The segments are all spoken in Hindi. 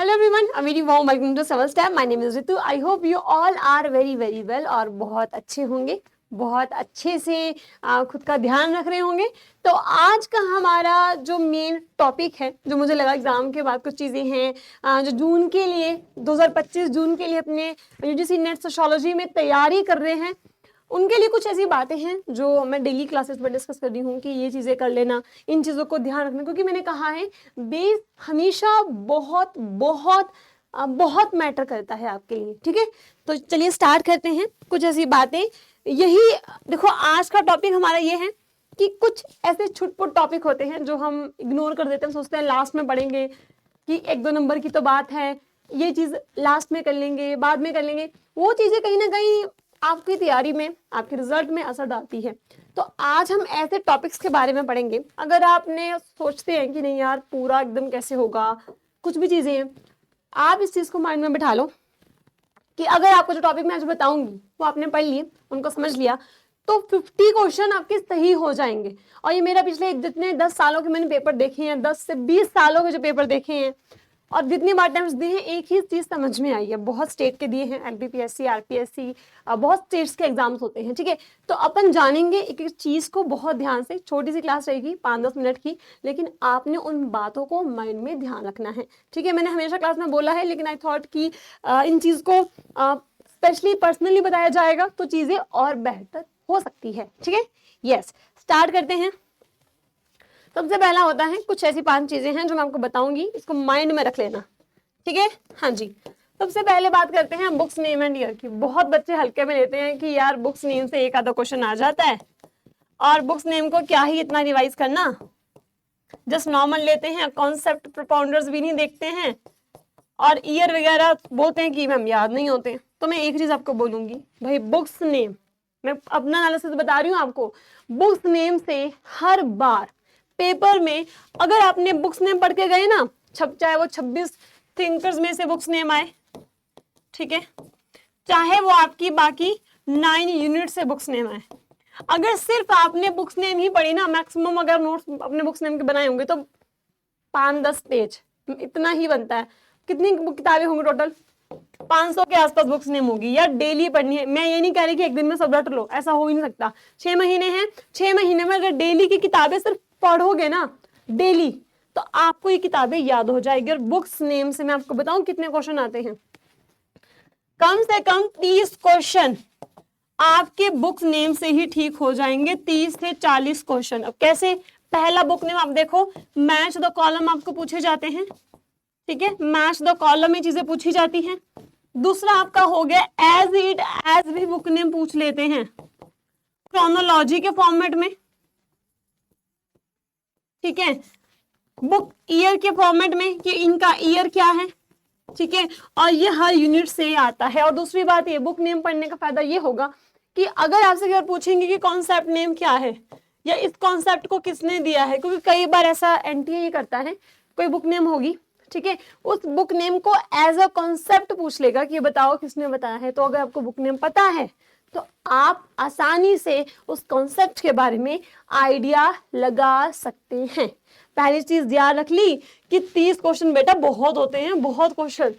Hello everyone, a very warm welcome to Summer Step. My name is Ritu. I hope you all are very well और बहुत अच्छे होंगे, बहुत अच्छे से खुद का ध्यान रख रहे होंगे। तो आज का हमारा जो मेन टॉपिक है, जो मुझे लगा एग्जाम के बाद कुछ चीज़ें हैं जो जून के लिए 2025 जून के लिए अपने यूजीसी नेट सोशियोलॉजी में तैयारी कर रहे हैं, उनके लिए कुछ ऐसी बातें हैं जो मैं डेली क्लासेस में डिस्कस कर रही हूँ कि ये चीज़ें कर लेना, इन चीज़ों को ध्यान रखना, क्योंकि मैंने कहा है बेस हमेशा बहुत बहुत बहुत मैटर करता है आपके लिए। ठीक है, तो चलिए स्टार्ट करते हैं। कुछ ऐसी बातें, यही देखो आज का टॉपिक हमारा ये है कि कुछ ऐसे छुटपुट टॉपिक होते हैं जो हम इग्नोर कर देते हैं, सोचते हैं लास्ट में पढ़ेंगे कि 1-2 नंबर की तो बात है, ये चीज़ लास्ट में कर लेंगे, बाद में कर लेंगे। वो चीज़ें कहीं ना कहीं आपकी तैयारी में, आपके रिजल्ट में असर डालती है। तो आज हम ऐसे टॉपिक्स के बारे में पढ़ेंगे। अगर आपने सोचते हैं कि नहीं यार पूरा एकदम कैसे होगा, कुछ भी चीज़ें हैं, आप इस चीज़ को माइंड में बिठा लो कि अगर आपको जो टॉपिक मैं आज बताऊंगी वो आपने पढ़ लिए, उनको समझ लिया, तो 50 क्वेश्चन आपके सही हो जाएंगे। और ये मेरा पिछले जितने 10 सालों के मैंने पेपर देखे हैं, 10 से 20 सालों के जो पेपर देखे हैं और जितनी बार अटेम्प्ट्स दिए हैं, एक ही चीज़ समझ में आई है। बहुत स्टेट के दिए हैं, एलपीपीएससी, आरपीएससी, बहुत स्टेट्स के एग्जाम्स होते हैं। ठीक है, तो अपन जानेंगे एक एक चीज़ को बहुत ध्यान से। छोटी सी क्लास रहेगी 5-10 मिनट की, लेकिन आपने उन बातों को माइंड में ध्यान रखना है। ठीक है, मैंने हमेशा क्लास में बोला है, लेकिन आई थॉट कि इन चीज़ को स्पेशली पर्सनली बताया जाएगा तो चीज़ें और बेहतर हो सकती है। ठीक है, यस, स्टार्ट करते हैं। सबसे पहला होता है, कुछ ऐसी 5 चीजें हैं जो मैं आपको बताऊंगी, इसको माइंड में रख लेना। ठीक है, हाँ जी। सबसे पहले बात करते हैं बुक्स नेम एंड ईयर की। बहुत बच्चे हल्के में लेते हैं कि यार बुक्स नेम से एक आधा क्वेश्चन आ जाता है और बुक्स नेम को क्या ही इतना रिवाइज करना, जस्ट नॉर्मल लेते हैं, कॉन्सेप्ट प्रोपाउंडर्स भी नहीं देखते हैं और ईयर वगैरह बोलते हैं कि मैम याद नहीं होते। तो मैं एक चीज आपको बोलूंगी भाई, बुक्स नेम, मैं अपना एनालिसिस बता रही हूँ आपको, बुक्स नेम से हर बार पेपर में अगर आपने बुक्स नेम पढ़ के गए ना, चाहे वो 26 थिंकर्स में से बुक्स नेम आए, ठीक है, चाहे वो आपकी बाकी 9 यूनिट से बुक्स नेम आए, अगर सिर्फ आपने बुक्स नेम ही पढ़ी ना, मैक्सिमम अगर नोट्स अपने बुक्स नेम के बनाए होंगे तो 5-10 पेज इतना ही बनता है। कितनी किताबें होंगी टोटल? 500 के आसपास बुक्स नेम होगी। या डेली पढ़नी है, मैं ये नहीं कह रही कि एक दिन में सब रट लो, ऐसा हो ही नहीं सकता। 6 महीने हैं, 6 महीने में अगर डेली की किताबें सिर्फ पढ़ोगे ना डेली, तो आपको ये किताबें याद हो जाएगी। और बुक्स नेम से मैं आपको बताऊं कितने क्वेश्चन आते हैं, कम से कम 30 क्वेश्चन आपके बुक्स नेम से ही ठीक हो जाएंगे। 30 से 40 क्वेश्चन। अब कैसे? पहला बुक नेम आप देखो, मैच द कॉलम आपको पूछे जाते हैं। ठीक है, मैच द कॉलम में चीजें पूछी जाती हैं। दूसरा आपका हो गया एज इट एज भी बुक नेम पूछ लेते हैं, क्रोनोलॉजी के फॉर्मेट में। ठीक है, बुक ईयर के फॉर्मेट में कि इनका ईयर क्या है। ठीक है, और ये हर यूनिट से आता है। और दूसरी बात ये, बुक नेम पढ़ने का फायदा ये होगा कि अगर आपसे अगर पूछेंगे कि कॉन्सेप्ट नेम क्या है या इस कॉन्सेप्ट को किसने दिया है, क्योंकि कई बार ऐसा एनटीए ये करता है, कोई बुक नेम होगी, ठीक है, उस बुक नेम को एज अ कॉन्सेप्ट पूछ लेगा कि बताओ किसने बताया है। तो अगर आपको बुक नेम पता है तो आप आसानी से उस कॉन्सेप्ट के बारे में आइडिया लगा सकते हैं। पहली चीज याद रख ली कि 30 क्वेश्चन बेटा बहुत होते हैं, बहुत क्वेश्चन।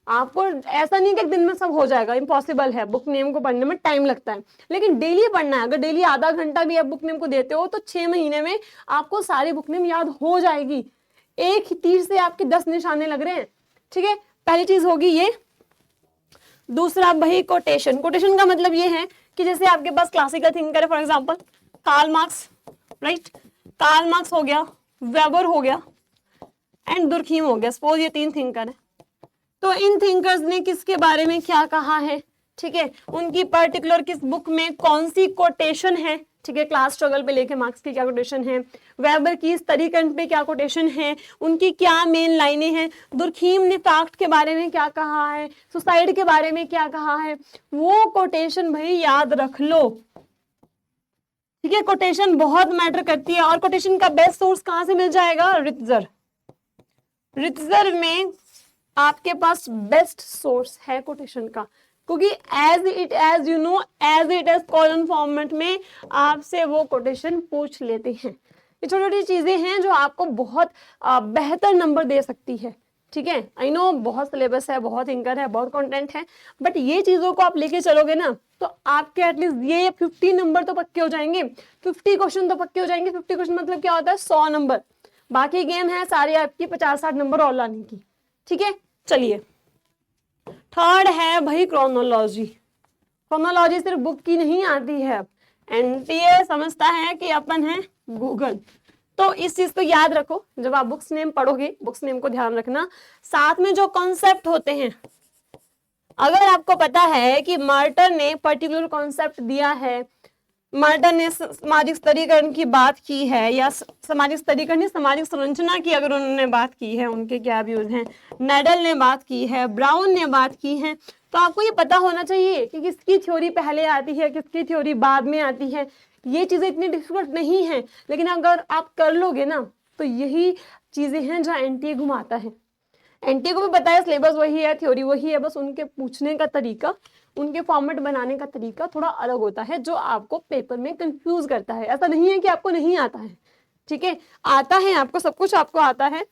आपको ऐसा नहीं कि एक दिन में सब हो जाएगा, इम्पॉसिबल है। बुक नेम को पढ़ने में टाइम लगता है, लेकिन डेली पढ़ना है। अगर डेली आधा घंटा भी आप बुक नेम को देते हो तो 6 महीने में आपको सारी बुक नेम याद हो जाएगी। एक ही तीर से आपके 10 निशाने लग रहे हैं। ठीक है, पहली चीज होगी ये। दूसरा भाई कोटेशन। कोटेशन का मतलब ये है कि जैसे आपके पास क्लासिकल थिंकर है, for example Karl Marx, right, Karl Marx हो गया, वेबर हो गया एंड दुर्खीम हो गया। सपोज ये 3 थिंकर है, तो इन थिंकर्स ने किसके बारे में क्या कहा है, ठीक है, उनकी पर्टिकुलर किस बुक में कौन सी कोटेशन है। ठीक है, क्लास स्ट्रगल पे लेके मार्क्स की क्या कोटेशन है, वेबर की इस तरीकन पे क्या कोटेशन है, उनकी क्या मेन लाइनें हैं, दुर्खीम ने फैक्ट के बारे में क्या कहा है, सुसाइड के बारे में क्या कहा है, वो कोटेशन भाई याद रख लो। ठीक है, कोटेशन बहुत मैटर करती है। और कोटेशन का बेस्ट सोर्स कहां से मिल जाएगा? रित्जर। रित्जर में आपके पास बेस्ट सोर्स है कोटेशन का, क्योंकि as you know as it as column format में आपसे वो कोटेशन पूछ लेते हैं। ये छोटी छोटी चीजें हैं जो आपको बहुत बेहतर नंबर दे सकती है। ठीक है। आई नो बहुत सिलेबस है, बहुत इंकर है, बहुत कंटेंट है, बट ये चीजों को आप लेके चलोगे ना तो आपके एटलीस्ट ये 50 नंबर तो पक्के हो जाएंगे, 50 क्वेश्चन तो पक्के हो जाएंगे। 50 क्वेश्चन मतलब क्या होता है, 100 नंबर। बाकी गेम है सारी आपकी 50-60 नंबर और लाने की, ठीक है। चलिए, थर्ड है भाई क्रोनोलॉजी। क्रोनोलॉजी सिर्फ बुक की नहीं आती है, एनटीए समझता है कि अपन है गूगल। तो इस चीज को याद रखो, जब आप बुक्स नेम पढ़ोगे, बुक्स नेम को ध्यान रखना, साथ में जो कॉन्सेप्ट होते हैं, अगर आपको पता है कि मार्टर ने पर्टिकुलर कॉन्सेप्ट दिया है, मार्टर ने सामाजिक स्तरीकरण की बात की है, या सामाजिक स्तरीकरण, सामाजिक संरचना की अगर उन्होंने बात की है, उनके क्या व्यूज हैं, नेडल ने बात की है, ब्राउन ने बात की है, तो आपको ये पता होना चाहिए कि किसकी थ्योरी पहले आती है, किसकी थ्योरी बाद में आती है। ये चीजें इतनी डिफिकल्ट नहीं है, लेकिन अगर आप कर लोगे ना तो यही चीजें हैं जहाँ एनटीए घुमाता है। एनटीए को भी पता है सिलेबस वही है, थ्योरी वही है, बस उनके पूछने का तरीका, उनके फॉर्मेट बनाने का तरीका थोड़ा अलग होता है, जो आपको पेपर में कंफ्यूज करता है। ऐसा नहीं है कि आपको नहीं आता है, ठीक है, आता है आपको, सब कुछ आपको आता है,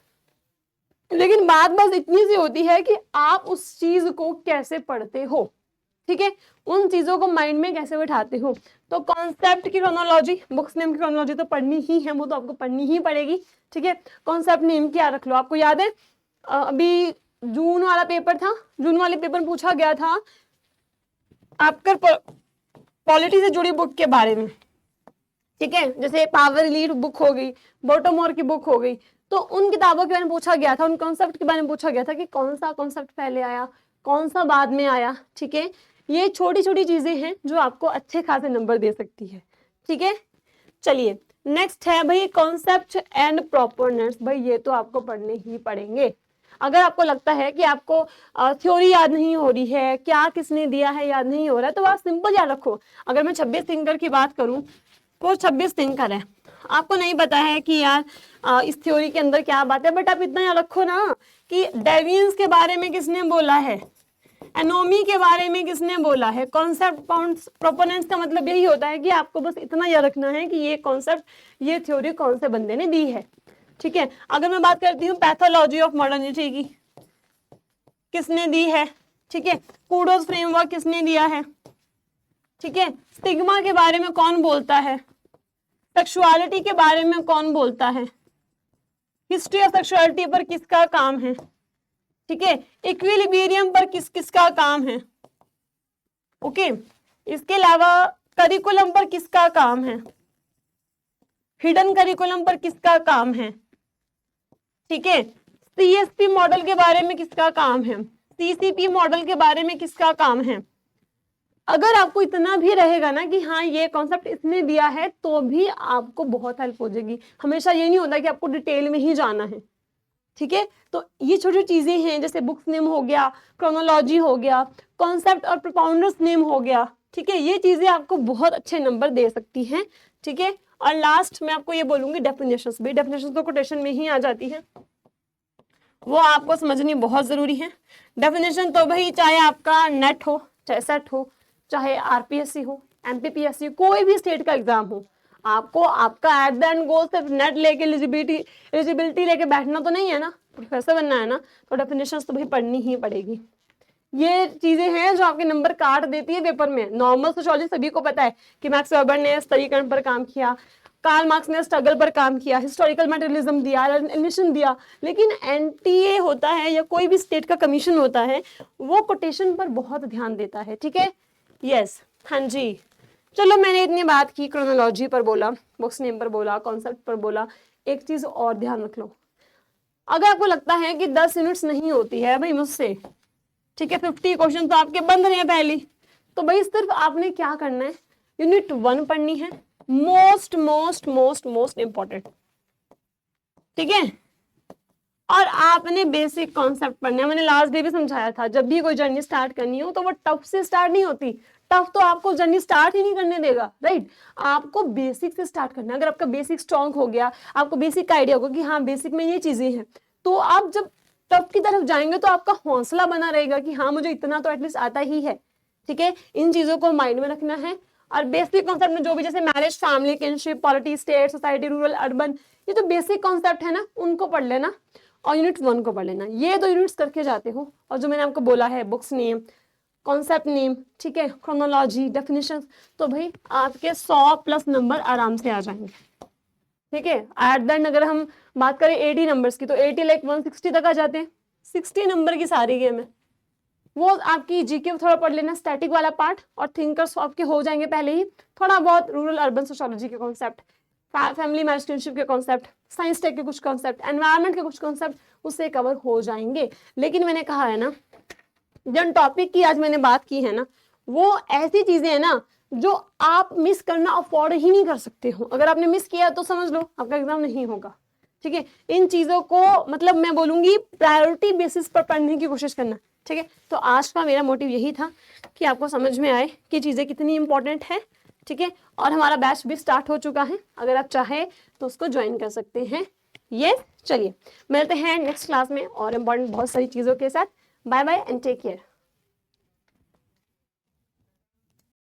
लेकिन बात बस इतनी सी होती है कि आप उस चीज को कैसे पढ़ते हो, ठीक है, उन चीजों को माइंड में कैसे बिठाते हो। तो कॉन्सेप्ट की क्रोनोलॉजी, बुक्स नेम की क्रोनोलॉजी तो पढ़नी ही है, वो तो आपको पढ़नी ही पड़ेगी, ठीक है। कॉन्सेप्ट नेम क्या रख लो, आपको याद है अभी जून वाला पेपर था, जून वाले पेपर में पूछा गया था आपका पॉलिटी से जुड़ी बुक के बारे में, ठीक है, जैसे पावर लीड बुक हो गई, बोटोमोर की बुक हो गई, तो उन किताबों के बारे में पूछा गया था, उन कॉन्सेप्ट के बारे में पूछा गया था कि कौन सा कॉन्सेप्ट पहले आया, कौन सा बाद में आया, ठीक है। ये छोटी छोटी चीजें हैं जो आपको अच्छे खासे नंबर दे सकती है, ठीक है। चलिए, नेक्स्ट है भाई कॉन्सेप्ट एंड प्रोपोनेंट्स। भाई ये तो आपको पढ़ने ही पड़ेंगे। अगर आपको लगता है कि आपको थ्योरी याद नहीं हो रही है, क्या किसने दिया है याद नहीं हो रहा है, तो आप सिंपल याद रखो। अगर मैं 26 थिंकर की बात करूं, वो 26 थिंकर है, आपको नहीं पता है कि यार इस थ्योरी के अंदर क्या बात है, बट आप इतना याद रखो ना कि डेवियंस के बारे में किसने बोला है, एनोमी के बारे में किसने बोला है। कॉन्सेप्ट प्रोपोनेंट्स का मतलब यही होता है कि आपको बस इतना याद रखना है कि ये कॉन्सेप्ट, ये थ्योरी कौन से बंदे ने दी है, ठीक है। अगर मैं बात करती हूँ पैथोलॉजी ऑफ मॉडर्निटी की, किसने दी है, ठीक है। कूडोज फ्रेमवर्क किसने दिया है, ठीक है। स्टिग्मा के बारे में कौन बोलता है, सेक्सुअलिटी के बारे में कौन बोलता है, हिस्ट्री ऑफ सेक्सुअलिटी पर किसका काम है, ठीक है। इक्विलिब्रियम पर किसका काम है, ओके। इसके अलावा करिकुलम पर किसका काम है, हिडन करिकुलम पर किसका काम है, ठीक है। सीएसपी मॉडल के बारे में किसका काम है, सीसीपी मॉडल के बारे में किसका काम है। अगर आपको इतना भी रहेगा ना कि हाँ ये कॉन्सेप्ट इसने दिया है, तो भी आपको बहुत हेल्प हो जाएगी। हमेशा ये नहीं होता कि आपको डिटेल में ही जाना है, ठीक है। तो ये छोटी चीजें हैं, जैसे बुक्स नेम हो गया, क्रोनोलॉजी हो गया, कॉन्सेप्ट और प्रोपाउंडर्स नेम हो गया, ठीक है। ये चीजें आपको बहुत अच्छे नंबर दे सकती हैं, ठीक है। और लास्ट में आपको ये बोलूंगी डेफिनेशंस भी, डेफिनेशंस तो कोटेशन में ही आ जाती है, वो आपको समझनी बहुत जरूरी है। डेफिनेशन तो भाई चाहे आपका नेट हो, चाहे सेट हो, चाहे आरपीएससी हो, एमपीपीएससी, कोई भी स्टेट का एग्जाम हो, आपको आपका एट द एंड गोल सिर्फ नेट लेके एलिजिबिलिटी लेके बैठना तो नहीं है ना, प्रोफेसर बनना है ना, तो डेफिनेशंस तो भाई पढ़नी ही पड़ेगी। ये चीजें हैं जो आपके नंबर काट देती है पेपर में। नॉर्मल सोशियोलॉजी सभी को पता है कि मैक्स वेबर ने स्तरीकरण पर काम किया, कार्ल मार्क्स ने स्ट्रगल पर काम किया, हिस्टोरिकल मटेरियलिज्म दिया, एलिमिनेशन दिया, लेकिन एनटीए होता है या कोई भी स्टेट का कमीशन होता है, वो कोटेशन पर बहुत ध्यान देता है, ठीक है। यस, हाँ जी। चलो, मैंने इतनी बात की, क्रोनोलॉजी पर बोला, बुक्स नेम पर बोला, कॉन्सेप्ट पर बोला। एक चीज और ध्यान रख लो, अगर आपको लगता है कि 10 यूनिट्स नहीं होती है भाई मुझसे, ठीक है, 50 क्वेश्चन तो आपके बंद रहे हैं पहली, तो भाई सिर्फ आपने क्या करना है, यूनिट 1 पढ़नी है, most most most most important, ठीक है। और आपने बेसिक कॉन्सेप्ट पढ़ना है। मैंने लास्ट डे भी समझाया था, जब भी कोई जर्नी स्टार्ट करनी हो तो वो टफ से स्टार्ट नहीं होती, टफ तो आपको जर्नी स्टार्ट ही नहीं करने देगा, राइट। आपको बेसिक से स्टार्ट करना है। अगर आपका बेसिक स्ट्रॉन्ग हो गया, आपको बेसिक का आइडिया होगा कि हाँ बेसिक में ये चीजें हैं, तो आप जब टफ की तरफ जाएंगे तो आपका हौसला बना रहेगा कि हाँ मुझे इतना तो एटलीस्ट आता ही है, ठीक है। इन चीजों को माइंड में रखना है। और बेसिक कॉन्सेप्ट में जो भी, जैसे marriage, family, kinship, polity, state, society, rural, urban, ये जो बेसिक कॉन्सेप्ट है ना, उनको पढ़ लेना। और यूनिट 1 को पढ़ लेना। ये 2 यूनिट्स करके जाते हो, और जो मैंने आपको बोला है बुक्स नेम, कॉन्सेप्ट नेम, ठीक है, क्रोनोलॉजी, डेफिनेशन, तो भाई आपके 100+ नंबर आराम से आ जाएंगे, ठीक है। एट द एंड अगर हम बात करें 80 नंबर्स की, तो 80 लाइक 160 तक आ जाते हैं। 60 नंबर की सारी गेम है। वो आपकी जीके थोड़ा पढ़ लेना, स्टैटिक वाला पार्ट, और थिंकर्स आपके हो जाएंगे पहले ही। थोड़ा बहुत रूरल अर्बन सोशियोलॉजी के कॉन्सेप्ट, फैमिली मैरिज रिलेशनशिप के कॉन्सेप्ट, साइंस टेक के कुछ कॉन्सेप्ट, एनवायरनमेंट के कुछ कॉन्सेप्ट उससे कवर हो जाएंगे। लेकिन मैंने कहा है ना, जिन टॉपिक की आज मैंने बात की है ना, वो ऐसी चीजें हैं ना जो आप मिस करना अफोर्ड ही नहीं कर सकते हो। अगर आपने मिस किया तो समझ लो आपका एग्जाम नहीं होगा, ठीक है। इन चीजों को मतलब मैं बोलूंगी प्रायोरिटी बेसिस पर पढ़ने की कोशिश करना, ठीक है। तो आज का मेरा मोटिव यही था कि आपको समझ में आए कि चीजें कितनी इंपॉर्टेंट है, ठीक है। और हमारा बैच भी स्टार्ट हो चुका है, अगर आप चाहे तो उसको ज्वाइन कर सकते हैं। ये चलिए मिलते हैं नेक्स्ट क्लास में और इम्पोर्टेंट बहुत सारी चीजों के साथ। Bye bye and take care.